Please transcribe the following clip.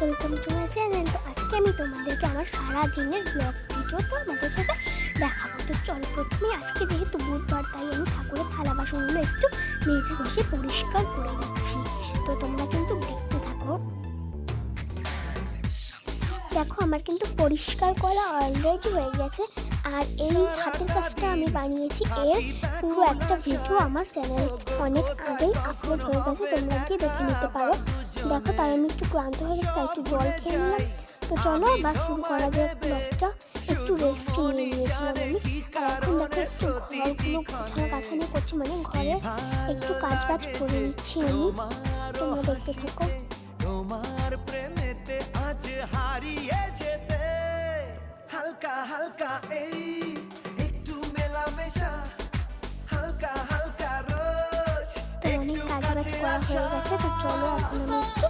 Welcome to my channel. তো আজকে আমি তোমাদেরকে আমার সারাদিনের ব্লগ ভিডিও তোমাদের সাথে দেখাবো। তো চলো, প্রথমে আজকে যেহেতু বুধবার, তাই আমি ঠাকুরের থালা বাসনগুলো একটু মেজে ঘষে পরিষ্কার করে দিচ্ছি। তো তোমরা কিন্তু দেখতে থাকো। দেখো, আমার কিন্তু পরিষ্কার করা অলরেডি হয়ে গেছে। আর এই হাতের কাজটা আমি বানিয়েছি, এর পুরো একটা ভিডিও আমার চ্যানেল অনেক আগেই আপলোড হয়ে গেছে, তোমরা গিয়ে দেখে নিতে পারো। দেখো, তাই আমি একটু ক্লান্ত হয়ে গেছি, তাই একটু জল খেয়ে নিলাম। তো চলো বা শুরু করা যায় ব্লগটা। একটু রেস্ট নিয়ে নিয়েছিলাম আমি। আর এখন দেখো, একটু ঘরগুলো গোছানো করছি, মানে ঘরে একটু কাজ বাজ করে নিচ্ছি আমি। তোমরা দেখতে থাকো। তোমার প্রেমেতে আজ হারিয়ে যেতে হালকা হালকা এই একটু মেলামেশা হালকা হালকা রোজ তো অনেক কাজ বাজ করা হয়ে গেছে। তো চলো, এখন আমি একটু